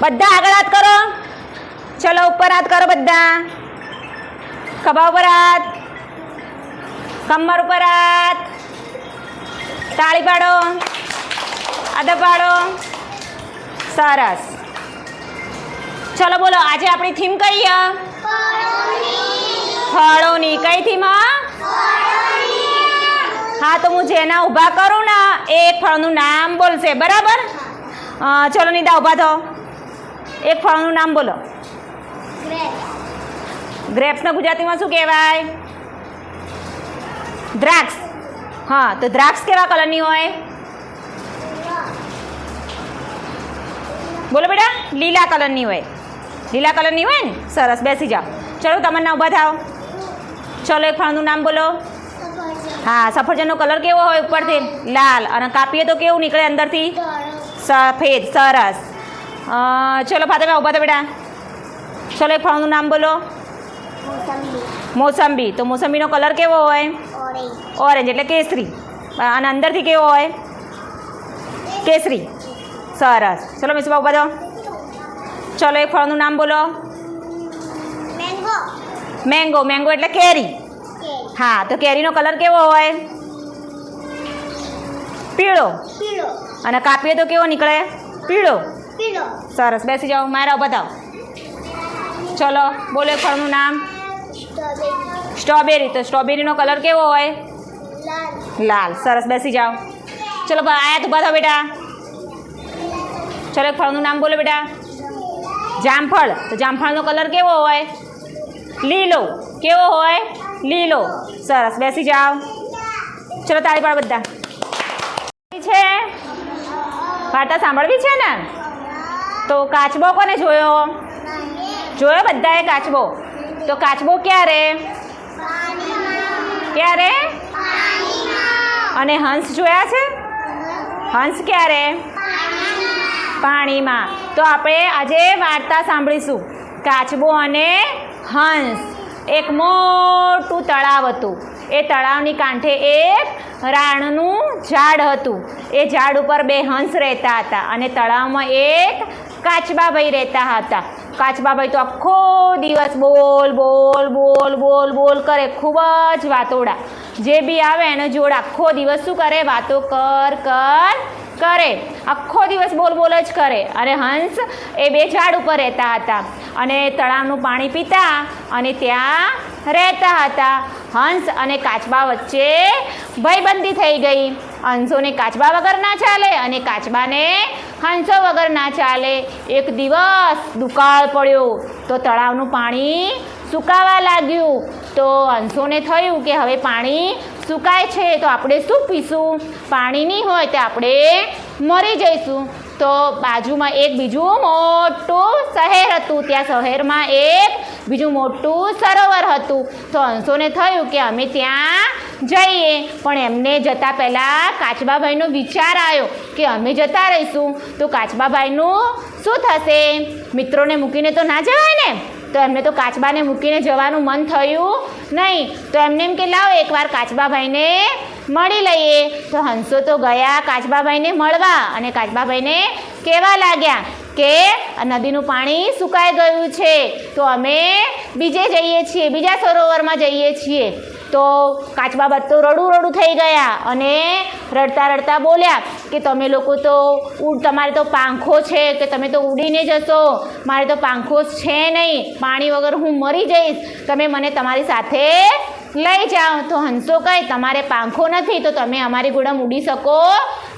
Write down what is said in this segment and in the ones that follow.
બધા આગળ હાથ કરો. ચલો ઉપર હાથ કરો બધા. ખભા ઉપર હાથ, કમર ઉપર હાથ. તાળી પાડો, આદા પાડો. સરસ. ચલો બોલો, આજે આપણી થીમ કઈ છે? ફળોની. કઈ થીમ? હા, તો હું જેના ઊભા કરું ને એ એક ફળનું નામ બોલશે, બરાબર? ચલો નિદા ઊભા થો. એક ફળનું નામ બોલો. ગ્રેપ્સને ગુજરાતીમાં શું કહેવાય? દ્રાક્ષ. હા, તો દ્રાક્ષ કેવા કલરની હોય? બોલો બેટા. લીલા કલરની હોય. લીલા કલરની હોય ને? સરસ, બેસી જાઓ. ચલો તમારના ઊભા થાવ. ચલો એક ફળનું નામ બોલો. હા, સફરજનનો કલર કેવો હોય ઉપરથી? લાલ. અને કાપીએ તો કેવું નીકળે અંદરથી? સફેદ. સરસ. ચલો ફાતેમાં ઊભા થા બેટા. ચલો એક ફળનું નામ બોલો. મોસંબી. તો મોસંબીનો કલર કેવો હોય? ઓરેન્જ એટલે કેસરી. અને અંદરથી કેવો હોય? કેસરી. સરસ. ચલો મિસબા ઊભા થો. ચલો એક ફળનું નામ બોલો. મેંગો. મેંગો એટલે કેરી. હા, તો કેરીનો કલર કેવો હોય? પીળો. અને કાપીએ તો કેવો નીકળે? પીળો. સરસ, બેસી જાઓ. મારા ઊભા થાવ. ચલો બોલો એક ફળનું નામ. સ્ટ્રોબેરી. તો સ્ટ્રોબેરીનો કલર કેવો હોય? લાલ. સરસ, બેસી જાઓ. ચલો આયા ઊભા થાવ બેટા. ચલો એક ફળનું નામ બોલો બેટા. જામફળ. તો જામફળનો કલર કેવો હોય? લીલો. કેવો હોય? લીલો. સરસ, બેસી જાઓ. ચલો તાળી પાડો બધા. છે વાર્તા સાંભળવી છે ને? તો કાચબો કોને જોયો? જોયો બધાએ કાચબો? તો કાચબો ક્યારે? ક્યારે? અને હંસ જોયા છે? હંસ ક્યારે? પાણીમાં. તો આપણે આજે વાર્તા સાંભળીશું. કાચબો અને હંસ. એક મોટું તળાવ હતું. એ તળાવની કાંઠે એક રાણનું ઝાડ હતું. એ ઝાડ ઉપર બે હંસ રહેતા હતા અને તળાવમાં એક કાચબાભાઈ રહેતા હતા. કાચબાભાઈ તો આખો દિવસ બોલ બોલ બોલ બોલ બોલ કરે, ખૂબ જ વાતોડા. જે બી આવે એને જોડે આખો દિવસ શું કરે? વાતો કર કર કરે. આખો દિવસ બોલ બોલ જ કરે. અને હંસ એ બે ઝાડ ઉપર રહેતા હતા અને તળાવનું પાણી પીતા અને ત્યાં રહેતા હતા. હંસ અને કાચબા વચ્ચે ભાઈબંધી થઈ ગઈ. હંસોને કાચબા વગર ના ચાલે અને કાચબાને હંસો વગર ના ચાલે. એક દિવસ દુકાળ પડ્યો તો તળાવનું પાણી સુકાવા લાગ્યું. તો હંસોને થયું કે હવે પાણી સુકાય છે તો આપણે શું પીશું? પાણી નહીં હોય તો આપણે મરી જઈશું. તો બાજુમાં એક બીજું મોટું શહેર હતું. ત્યાં શહેરમાં એક બીજું મોટું સરોવર હતું. તો હંસોને થયું કે અમે ત્યાં જઈએ. પણ એમને જતાં પહેલાં કાચબાભાઈનો વિચાર આવ્યો કે અમે જતા રહીશું તો કાચબાભાઈનું શું થશે? મિત્રોને મૂકીને તો ના જવાય ને. તો એમને તો કાચબાને મૂકીને જવાનું મન થયું નહીં. તો એમને એમ કે લાવો એકવાર કાચબાભાઈને મળી લઈએ. તો હંસો તો ગયા કાચબાભાઈને મળવા અને કાચબાભાઈને કહેવા લાગ્યા કે નદીનું પાણી સુકાઈ ગયું છે તો અમે બીજે જઈએ છીએ, બીજા સરોવરમાં જઈએ છીએ. તો કાચબા તો રડું થઈ ગયા અને રડતા રડતા બોલ્યા કે તમે લોકો તો તમારે તો પાંખો છે કે તમે તો ઉડીને જશો. મારે તો પાંખો છે નહીં, પાણી વગર હું મરી જઈશ. તમે મને તમારી સાથે લઈ જાઓ. તો હંસો કહે તમારે પાંખો નથી તો તમે અમારી ગોળામાં ઉડી શકો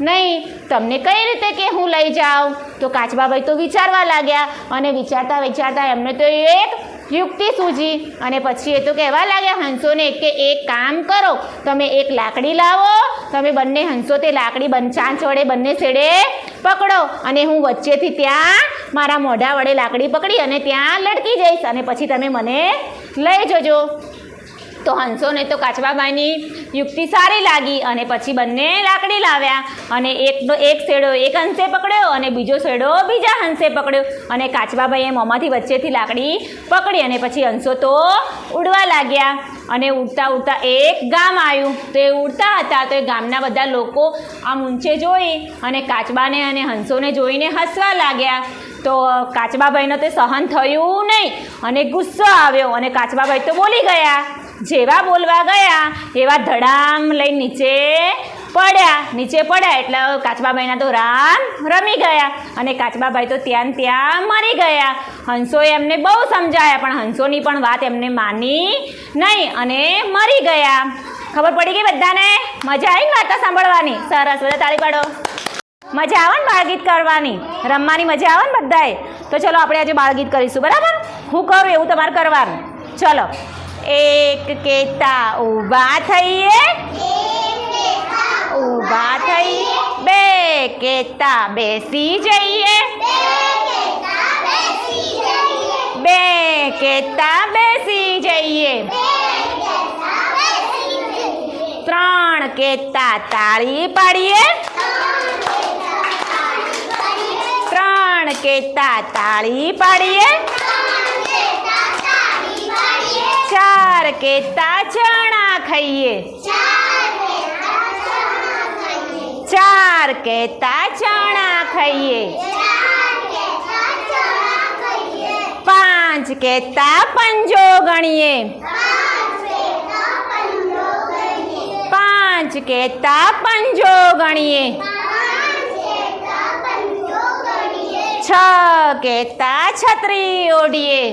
નહીં. તમને કઈ રીતે કે હું લઈ જાઉં? તો કાચબાભાઈ તો વિચારવા લાગ્યા અને વિચારતા વિચારતા એમને તો એક યુક્તિ સૂજી અને પછી એ તો કહેવા લાગ્યા હંસોને કે એક કામ કરો, તમે એક લાકડી લાવો. તમે બંને હંસો તે લાકડી ચાંચ વડે બંને છેડે પકડો અને હું વચ્ચેથી ત્યાં મારા મોઢા વડે લાકડી પકડી અને ત્યાં લટકી જઈશ અને પછી તમે મને લઈ જજો. તો હંસોને તો કાચબાબાઈની યુક્તિ સારી લાગી અને પછી બંને લાકડી લાવ્યા અને એક શેડો એક હંસે પકડ્યો અને બીજો શેડો બીજા હંસે પકડ્યો અને કાચબાબાઈએ મોંમાંથી વચ્ચેથી લાકડી પકડી અને પછી હંસો તો ઉડવા લાગ્યા અને ઉડતા ઉડતા એક ગામ આવ્યું. તો એ ઉડતા હતા તો એ ગામના બધા લોકો આમ ઊંચે જોઈ અને કાચબાને અને હંસોને જોઈને હસવા લાગ્યા. તો કાચબાભાઈને તે સહન થયું નહીં અને ગુસ્સો આવ્યો અને કાચબાભાઈ તો બોલી ગયા. જેવા બોલવા ગયા એવા ધડામ લઈને નીચે પડ્યા એટલે કાચબાભાઈના તો રામ રમી ગયા અને કાચબાભાઈ તો ત્યાં મરી ગયા. હંસોએ એમને બહુ સમજાયા પણ હંસોની પણ વાત એમને માની નહીં અને મરી ગયા. ખબર પડી ગઈ બધાને? મજા આવી વાર્તા સાંભળવાની? સરસ, બધા તાળી પાડો. મજા આવે ને બાળગીત કરવાની, રમવાની મજા આવે ને બધાએ? તો ચલો આપણે આજે બાળગીત કરીશું, બરાબર? હું કરું એવું તમારે કરવાનું. ચલો. એક કેતા ઊભા થઈએ, ઊભા થઈ. બે કેતા બેસી જઈએ, બે કેતા બેસી જઈએ. ત્રણ કેતા તાળી પાડીએ, ત્રણ કેતા તાળી પાડીએ. ચાર કેતા ચણા ખાઈએ, ચાર કેતા ચણા ખાઈએ. પાંચ કેતા પંજો ગણીએ, પાંચ કેતા પંજો ગણીએ. છ કેતા છત્રી ઓઢીએ,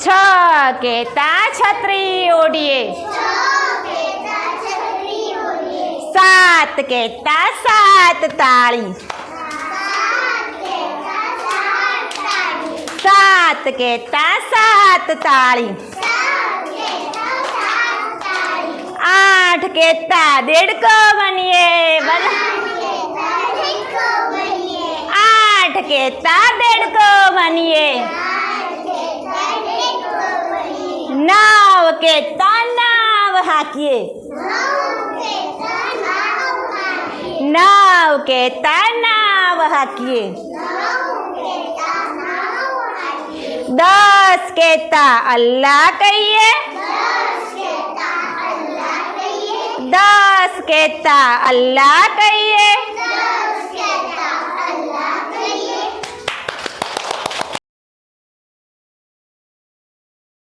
છ કેતા છત્રી ઓઢીએ. સાત કેતા સાત તાળી, સાત કેતા સાત તાળી. આઠ કેતા દેડકો બનીએ, આઠ કેતા દેડકો બનીએ. નવ કેતા નાવ હાકીએ, નવ કેતા નાવ હાકીએ. 10 કહેતા અલ્લાહ કહીએ, 10 કહેતા અલ્લાહ કહીએ.